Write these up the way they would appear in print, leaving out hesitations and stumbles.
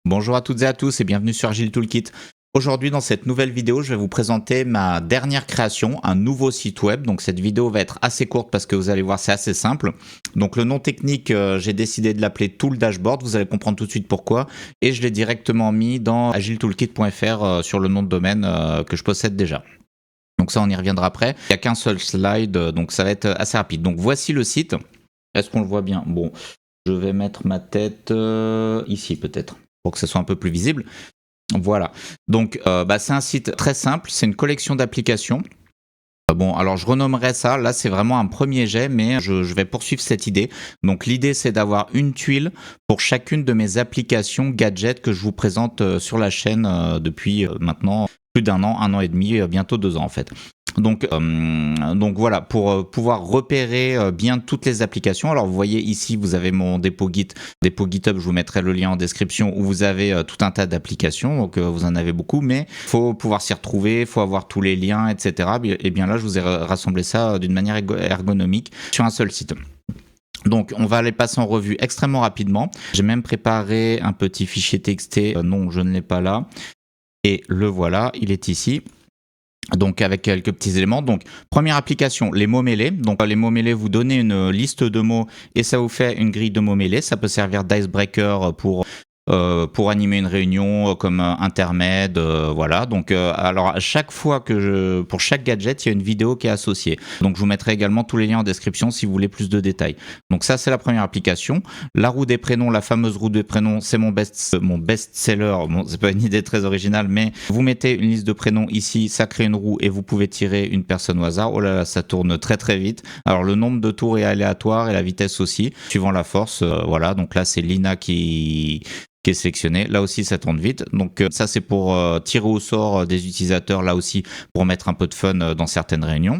Bonjour à toutes et à tous et bienvenue sur Agile Toolkit. Aujourd'hui dans cette nouvelle vidéo, je vais vous présenter ma dernière création, un nouveau site web. Donc cette vidéo va être assez courte parce que vous allez voir c'est assez simple. Donc le nom technique, j'ai décidé de l'appeler Tool Dashboard, vous allez comprendre tout de suite pourquoi. Et je l'ai directement mis dans agiletoolkit.fr sur le nom de domaine que je possède déjà. Donc ça on y reviendra après. Il n'y a qu'un seul slide, donc ça va être assez rapide. Donc voici le site. Est-ce qu'on le voit bien? Bon, je vais mettre ma tête ici peut-être, pour que ce soit un peu plus visible. Voilà, donc c'est un site très simple, c'est une collection d'applications. Bon, alors je renommerai ça, là c'est vraiment un premier jet, mais je vais poursuivre cette idée. Donc l'idée c'est d'avoir une tuile pour chacune de mes applications gadgets que je vous présente sur la chaîne depuis maintenant plus d'un an et demi, bientôt 2 ans en fait. Donc voilà, pour pouvoir repérer bien toutes les applications. Alors vous voyez ici, vous avez mon dépôt GitHub, je vous mettrai le lien en description, où vous avez tout un tas d'applications, donc vous en avez beaucoup, mais il faut pouvoir s'y retrouver, il faut avoir tous les liens, etc. Et bien là, je vous ai rassemblé ça d'une manière ergonomique sur un seul site. Donc on va les passer en revue extrêmement rapidement. J'ai même préparé un petit fichier TXT, non je ne l'ai pas là, et le voilà, il est ici. Donc avec quelques petits éléments. Donc première application, les mots mêlés. Donc les mots mêlés, vous donnez une liste de mots et ça vous fait une grille de mots mêlés. Ça peut servir d'icebreaker pour animer une réunion comme intermède, voilà. Donc alors à chaque fois pour chaque gadget, il y a une vidéo qui est associée. Donc je vous mettrai également tous les liens en description si vous voulez plus de détails. Donc ça c'est la première application. La roue des prénoms, la fameuse roue des prénoms, c'est mon best-seller. Bon, c'est pas une idée très originale, mais vous mettez une liste de prénoms ici, ça crée une roue et vous pouvez tirer une personne au hasard. Oh là là, ça tourne très très vite. Alors le nombre de tours est aléatoire et la vitesse aussi, suivant la force. Voilà, donc là c'est Lina qui est sélectionné. Là aussi, ça tourne vite. Donc ça, c'est pour tirer au sort des utilisateurs, là aussi, pour mettre un peu de fun dans certaines réunions.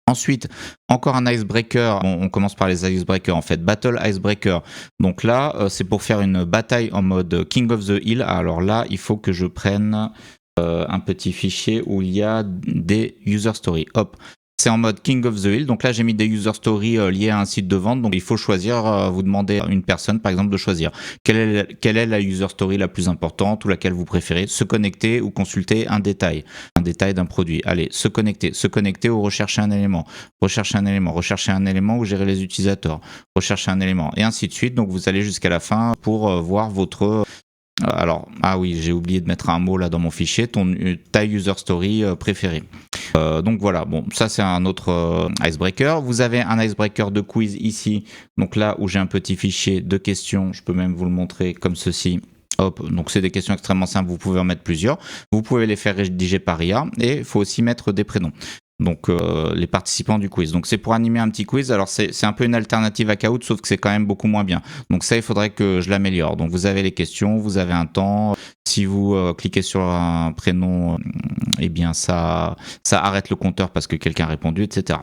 Ensuite, encore un icebreaker. On commence par les icebreakers en fait. Battle icebreaker. Donc là, c'est pour faire une bataille en mode King of the Hill. Alors là, il faut que je prenne un petit fichier où il y a des user stories. Hop. C'est en mode King of the Hill. Donc là, j'ai mis des user stories liés à un site de vente. Donc il faut choisir, vous demandez à une personne, par exemple, de choisir quelle est la user story la plus importante ou laquelle vous préférez. Se connecter ou consulter un détail d'un produit. Allez, se connecter ou rechercher un élément. Rechercher un élément ou gérer les utilisateurs. Rechercher un élément et ainsi de suite. Donc vous allez jusqu'à la fin pour voir votre... Alors, ah oui, j'ai oublié de mettre un mot là dans mon fichier, ta user story préférée. Donc voilà, bon, ça c'est un autre icebreaker. Vous avez un icebreaker de quiz ici, donc là où j'ai un petit fichier de questions, je peux même vous le montrer comme ceci. Hop, donc c'est des questions extrêmement simples, vous pouvez en mettre plusieurs. Vous pouvez les faire rédiger par IA et il faut aussi mettre des prénoms. Donc les participants du quiz. Donc c'est pour animer un petit quiz. Alors c'est un peu une alternative à Kahoot, sauf que c'est quand même beaucoup moins bien. Donc ça, il faudrait que je l'améliore. Donc vous avez les questions, vous avez un temps. Si vous cliquez sur un prénom, eh bien ça arrête le compteur parce que quelqu'un a répondu, etc.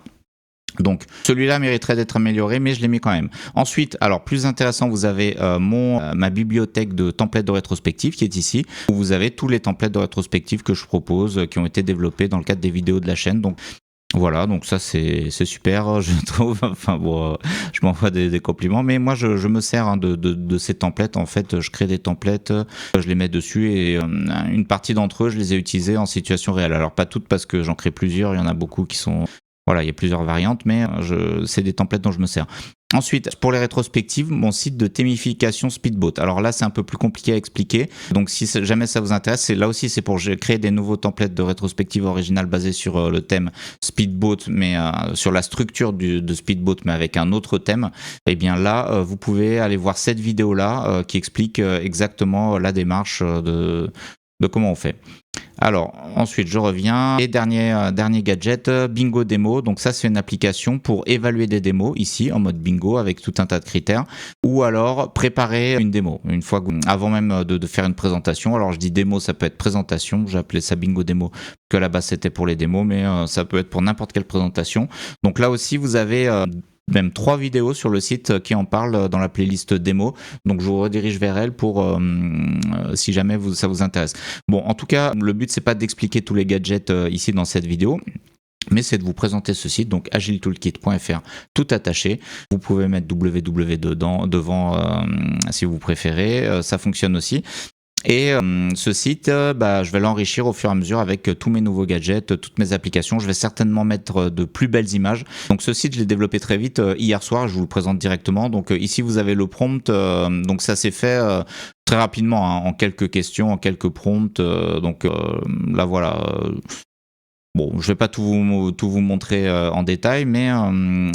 Donc celui-là mériterait d'être amélioré, mais je l'ai mis quand même. Ensuite, alors plus intéressant, vous avez ma bibliothèque de templates de rétrospective qui est ici, où vous avez tous les templates de rétrospective que je propose, qui ont été développés dans le cadre des vidéos de la chaîne. Donc voilà, donc ça c'est super, je trouve. Enfin bon, je m'envoie des compliments, mais moi je me sers de ces templates. En fait, je crée des templates, je les mets dessus et une partie d'entre eux, je les ai utilisés en situation réelle. Alors pas toutes parce que j'en crée plusieurs, il y en a beaucoup qui sont... Voilà, il y a plusieurs variantes, mais c'est des templates dont je me sers. Ensuite, pour les rétrospectives, mon site de thémification Speedboat. Alors là, c'est un peu plus compliqué à expliquer. Donc si jamais ça vous intéresse, là aussi, c'est pour créer des nouveaux templates de rétrospectives originales basés sur le thème Speedboat, mais sur la structure de Speedboat, mais avec un autre thème. Et bien là, vous pouvez aller voir cette vidéo-là qui explique exactement la démarche de comment on fait. Alors, ensuite, je reviens. Et dernier gadget, Bingo Démo. Donc ça, c'est une application pour évaluer des démos, ici, en mode bingo, avec tout un tas de critères. Ou alors, préparer une démo, avant même de faire une présentation. Alors, je dis démo, ça peut être présentation. J'ai appelé ça Bingo Démo, que à la base, c'était pour les démos, mais ça peut être pour n'importe quelle présentation. Donc là aussi, vous avez... même 3 vidéos sur le site qui en parlent dans la playlist démo. Donc je vous redirige vers elle pour si jamais ça vous intéresse. Bon, en tout cas, le but c'est pas d'expliquer tous les gadgets ici dans cette vidéo. mais c'est de vous présenter ce site, donc agiletoolkit.fr, tout attaché. Vous pouvez mettre www devant si vous préférez, ça fonctionne aussi. Et ce site, je vais l'enrichir au fur et à mesure avec tous mes nouveaux gadgets, toutes mes applications. Je vais certainement mettre de plus belles images. Donc ce site, je l'ai développé très vite hier soir, je vous le présente directement. Donc ici, vous avez le prompt. Donc ça s'est fait très rapidement, hein, en quelques questions, en quelques prompts. Là, voilà. Bon, je vais pas tout vous montrer en détail, mais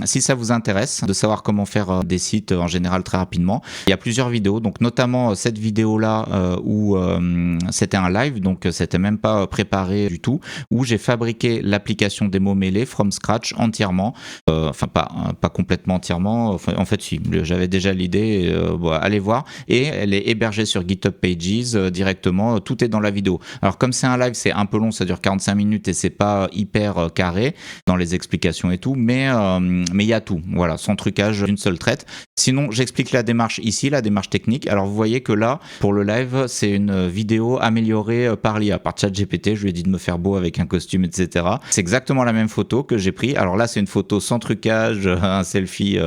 si ça vous intéresse de savoir comment faire des sites en général très rapidement, il y a plusieurs vidéos, donc notamment cette vidéo-là où c'était un live, donc c'était même pas préparé du tout, où j'ai fabriqué l'application démo mêlée from scratch entièrement, enfin pas complètement entièrement, enfin, en fait si, j'avais déjà l'idée, allez voir, et elle est hébergée sur GitHub Pages directement, tout est dans la vidéo. Alors comme c'est un live, c'est un peu long, ça dure 45 minutes et c'est pas hyper carré dans les explications et tout, mais il y a tout, voilà, sans trucage d'une seule traite. Sinon, j'explique la démarche ici, la démarche technique. Alors vous voyez que là, pour le live, c'est une vidéo améliorée par l'IA, par ChatGPT. Je lui ai dit de me faire beau avec un costume, etc. C'est exactement la même photo que j'ai pris. Alors là, c'est une photo sans trucage, un selfie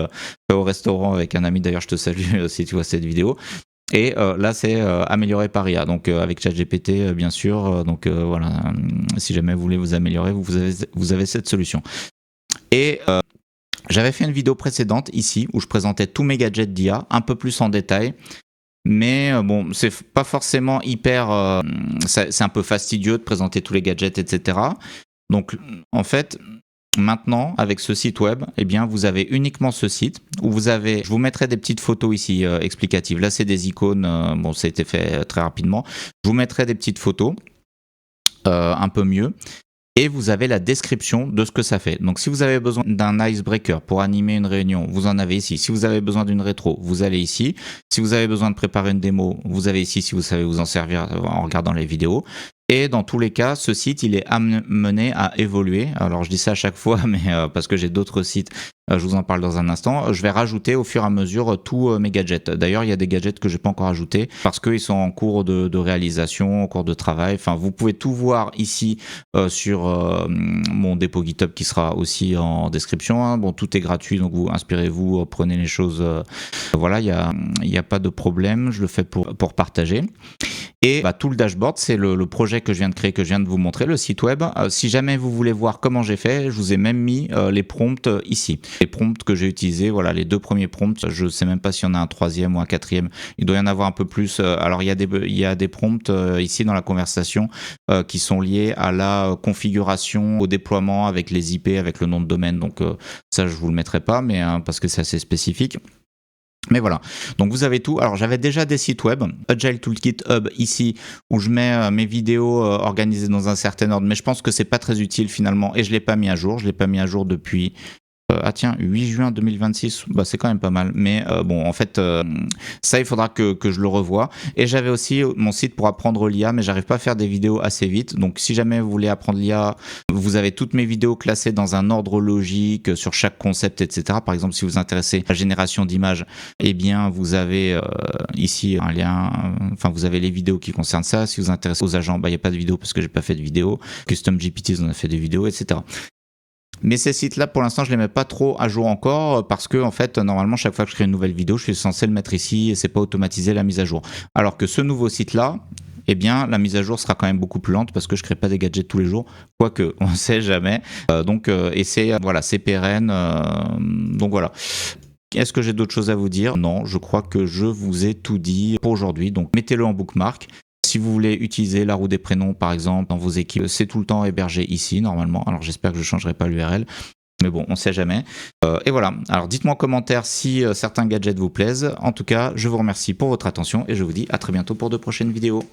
au restaurant avec un ami. D'ailleurs, je te salue si tu vois cette vidéo. Et là, c'est amélioré par IA, donc avec ChatGPT, bien sûr. Voilà, si jamais vous voulez vous améliorer, vous avez cette solution. Et j'avais fait une vidéo précédente ici où je présentais tous mes gadgets d'IA, un peu plus en détail. Mais bon, c'est pas forcément hyper. C'est un peu fastidieux de présenter tous les gadgets, etc. Donc, en fait. Maintenant, avec ce site web, eh bien, vous avez uniquement ce site où vous avez, je vous mettrai des petites photos ici explicatives. Là, c'est des icônes, bon, ça a été fait très rapidement. Je vous mettrai des petites photos, un peu mieux. Et vous avez la description de ce que ça fait. Donc si vous avez besoin d'un icebreaker pour animer une réunion, vous en avez ici. Si vous avez besoin d'une rétro, vous allez ici. Si vous avez besoin de préparer une démo, vous avez ici si vous savez vous en servir en regardant les vidéos. Et dans tous les cas, ce site, il est amené à évoluer. Alors je dis ça à chaque fois, mais parce que j'ai d'autres sites, je vous en parle dans un instant. Je vais rajouter au fur et à mesure tous mes gadgets. D'ailleurs, il y a des gadgets que j'ai pas encore ajoutés parce qu'ils sont en cours de réalisation, en cours de travail. Enfin, vous pouvez tout voir ici sur mon dépôt GitHub qui sera aussi en description. Hein. Bon, tout est gratuit, donc vous inspirez-vous, prenez les choses. Voilà, il y a pas de problème. Je le fais pour partager. Et tout le dashboard, c'est le projet que je viens de créer, que je viens de vous montrer, le site web. Si jamais vous voulez voir comment j'ai fait, je vous ai même mis les prompts ici. Les prompts que j'ai utilisés, voilà, les 2 premiers prompts. Je ne sais même pas s'il y en a un 3e ou un 4e. Il doit y en avoir un peu plus. Alors, il y a des prompts ici dans la conversation qui sont liés à la configuration, au déploiement avec les IP, avec le nom de domaine. Donc, ça, je ne vous le mettrai pas, mais parce que c'est assez spécifique. Mais voilà, donc vous avez tout. Alors j'avais déjà des sites web, Agile Toolkit Hub ici, où je mets mes vidéos organisées dans un certain ordre, mais je pense que c'est pas très utile finalement, et je l'ai pas mis à jour. Je l'ai pas mis à jour depuis 8 juin 2026, c'est quand même pas mal. Mais bon, en fait, ça, il faudra que je le revoie. Et j'avais aussi mon site pour apprendre l'IA, mais j'arrive pas à faire des vidéos assez vite. Donc, si jamais vous voulez apprendre l'IA, vous avez toutes mes vidéos classées dans un ordre logique sur chaque concept, etc. Par exemple, si vous vous intéressez à la génération d'images, eh bien, vous avez ici un lien. Enfin, vous avez les vidéos qui concernent ça. Si vous vous intéressez aux agents, il n'y a pas de vidéo parce que j'ai pas fait de vidéo. Custom GPT, on a fait des vidéos, etc. Mais ces sites-là, pour l'instant, je les mets pas trop à jour encore parce que, en fait, normalement, chaque fois que je crée une nouvelle vidéo, je suis censé le mettre ici et c'est pas automatisé la mise à jour. Alors que ce nouveau site-là, eh bien, la mise à jour sera quand même beaucoup plus lente parce que je crée pas des gadgets tous les jours, quoique, on sait jamais. Et c'est pérenne. Donc voilà. Est-ce que j'ai d'autres choses à vous dire? Non, je crois que je vous ai tout dit pour aujourd'hui. Donc, mettez-le en bookmark. Si vous voulez utiliser la roue des prénoms, par exemple, dans vos équipes, c'est tout le temps hébergé ici, normalement. Alors, j'espère que je ne changerai pas l'URL. Mais bon, on ne sait jamais. Et voilà. Alors, dites-moi en commentaire si certains gadgets vous plaisent. En tout cas, je vous remercie pour votre attention et je vous dis à très bientôt pour de prochaines vidéos.